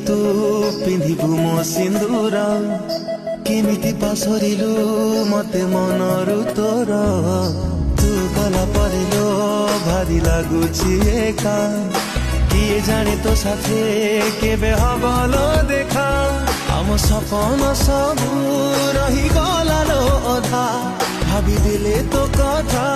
तू पिंधिबु मो सिंदूर केमिति पासरिलु मते मनरु तोर तू गला परिलो भारी लागुछि एका किए जाने तो साथे केबे हबलो देखा आम सपन सबु रही गलालो अधा भाबी दिले तो कथा